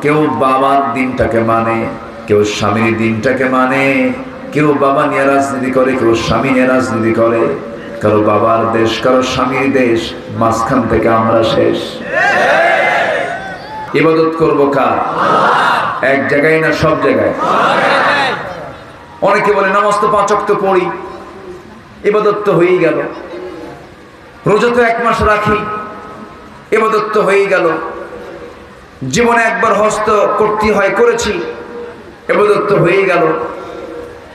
কেউ বাবার দিনটাকে মানে, কেউ স্বামীর দিনটাকে মানে, কেউ বাবা নিয়ে রাজনীতি করে, কেউ স্বামী নিয়ে রাজনীতি করে, কারো বাবার দেশ, কারো স্বামীর দেশ, মাঝখান থেকে আমরা শেষ। ইবাদত করবো কার? এক জায়গায় না সব জায়গায়? অনেকে বলে নামাজ তো 5 ওয়াক্ত পড়ি, ইবাদত তো হয়েই গেল। রোজা তো 1 মাস রাখি, ইবাদত তো হয়েই গেল। জীবনে একবার হজ তো করতে হয়, করেছি, ইবাদত তো হয়েই গেল।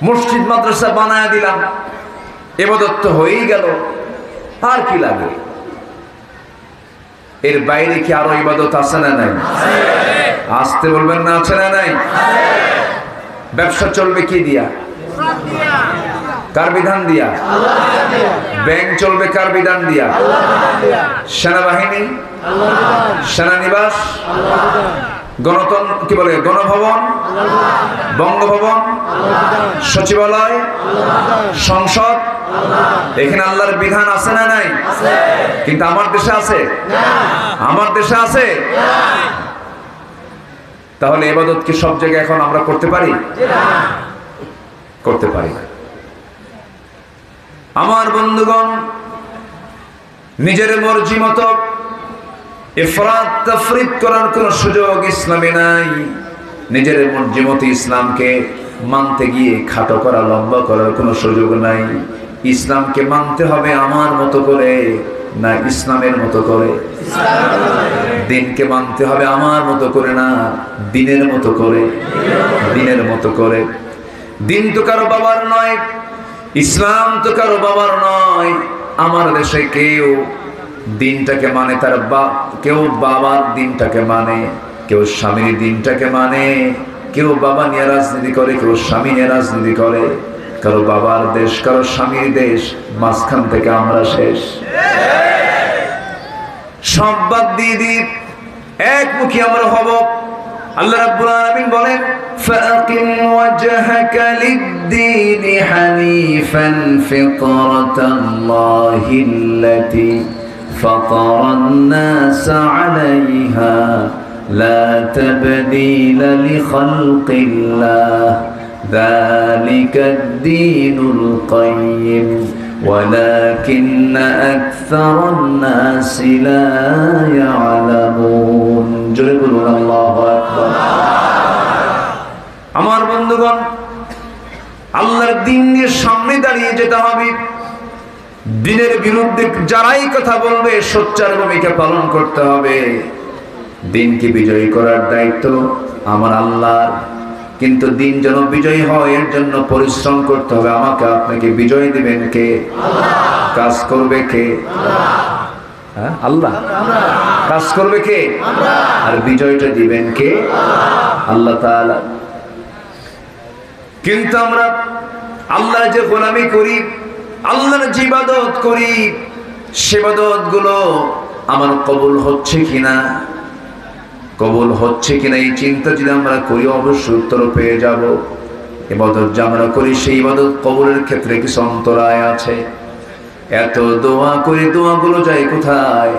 মসজিদ মাদ্রাসা বানায় দিলাম, ইবাদত তো হয়েই গেল। আর কি লাগে? এর বাইরে কি আরো ইবাদত আছে না নাই? আসতে বলবেন না, আছে না নাই? ব্যবসা চলবে কি দিয়া? কার বিধান দিয়া? ব্যাংক চলবে কার বিধান দিয়া? সেনাবাহিনী, সেনানিবাস, গণতন্ত্র কি বলে, গণভবন, বঙ্গভবন, সচিবালয়, সংসদ, এখানে আল্লাহর বিধান আছে না নাই? কিন্তু আমার দেশে আছে? আমার দেশে আছে? তাহলে ইবাদত কি সব জায়গায় এখন আমরা করতে পারি? করতে পারি না। আমার বন্ধুগণ, নিজের মর্জি মতো ইফরাত তাফরিদ করার কোন সুযোগ ইসলামে নাই। নিজের মর্জি মতো ইসলামকে মানতে গিয়ে খাটো করা, লম্বা করার কোনো সুযোগ নাই। ইসলামকে মানতে হবে আমার মতো করে, না ইসলামের মতো করে। দিনকে মানতে হবে আমার মতো করে, না দিনের মতো করে। দিনের মতো করে। দিন তো কারো বাবার নয়, ইসলাম তো কারো বাবার নয়। আমার দেশে কেউ দিনটাকে মানে, তার কেউ বাবার দিনটাকে মানে, কেউ স্বামীর দিনটাকে মানে, কেউ বাবা নিয়ে রাজনীতি করে, কেউ স্বামী নিয়ে রাজনীতি করে, কারো বাবার দেশ, কারো স্বামীর দেশ, মাঝখান থেকে আমরা শেষ। সব বাদ দিয়ে দিই, একমুখী আমরা হব। আল্লাহ রাব্বুল আলামিন বলেন, ফাকিম ওয়াজহাকা লিদ-দীন হানিফান ফিতরাতাল্লাহিল্লাতী ফাতারান-নাস আলাইহা লা তাবদীলা লিখালকিল্লাহ যালিকাদ-দীনুল কাইয়্যিম ولكن أكثر الناس لا يعلمون جل الله أكبر। আমার বন্ধুগণ, আল্লাহর দ্বীন নিয়ে সামনে দাঁড়িয়ে যেতে হবে। দ্বীনের বিরুদ্ধে যারাই কথা বলবে সোচ্চার ভূমিকা পালন করতে হবে। দ্বীনকে বিজয়ী করার দায়িত্ব আমার আল্লাহর। কিন্তু দিন যেন বিজয়ী হয় এর জন্য পরিশ্রম করতে হবে। আমাকে আপনাকে বিজয় দিবেন কে? কাজ করবে কে? আল্লাহ। কাজ করবে কে? আর বিজয়টা দিবেন কে? আল্লাহ তাআলা। কিন্তু আমরা আল্লাহর যে গোলামি করি, আল্লাহর যে ইবাদত করি, সে ইবাদত গুলো আমার কবুল হচ্ছে কিনা, কবুল হচ্ছে কিনা এই চিন্তা যদি আমরা করি, অবশ্যই উত্তর পেয়ে যাব। ইবাদত যা আমরা করি সেই ইবাদত কবুলের ক্ষেত্রে কিছু অন্তরায় আছে। এত দোয়া করি, দোয়াগুলো যায় কোথায়?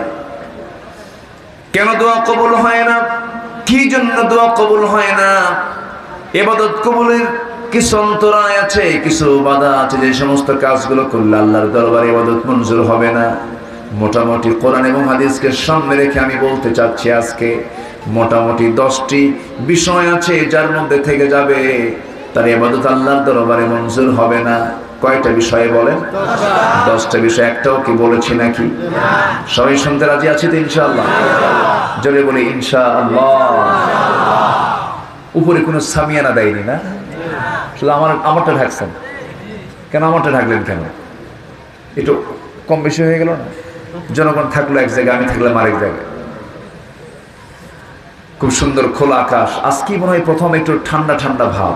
কেন দোয়া কবুল হয় না? কি জন্য দোয়া কবুল হয় না? ইবাদত কবুলের কিছু অন্তরায় আছে, কিছু বাধা আছে, যে সমস্ত কাজগুলো করলে আল্লাহর দরবারে ইবাদত মঞ্জুর হবে না। মোটামুটি কোরআন এবং হাদিসকে সামনে রেখে আমি বলতে চাচ্ছি, আজকে মোটামুটি 10টি বিষয় আছে যার মধ্যে থেকে যাবে তার ইবাদত আল্লাহর দরবারে মঞ্জুর হবে না। কয়টা বিষয় বলেন? 10টা বিষয়। একটাও কি বলেছি নাকি? সবাই শুনতে রাজি আছে তো ইনশাআল্লাহ? জোরে বলি ইনশাআল্লাহ। উপরে কোনো সামিয়ানা দেয়নি না, শুধু আমারটা ঢাকছেন কেন? আমারটা ঢাকলেন কেন? একটু কম বেশি হয়ে গেল না? জনগণ থাকলো এক জায়গায়, আমি থাকলাম আরেক জায়গায়। খুব সুন্দর খোলা আকাশ। আজকে মনে হয় প্রথম একটু ঠান্ডা ঠান্ডা ভাব,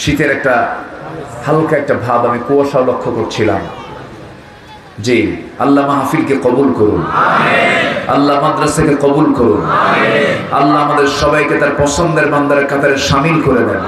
শীতের একটা হালকা একটা ভাব আমি কুয়াশাও লক্ষ্য করছিলাম। জি, আল্লাহ মাহফিলকে কবুল করুন, আল্লাহ মাদ্রাসাকে কবুল করুন, আল্লাহ আমাদের সবাইকে তার পছন্দের বান্দার কাতারে শামিল করে দেন।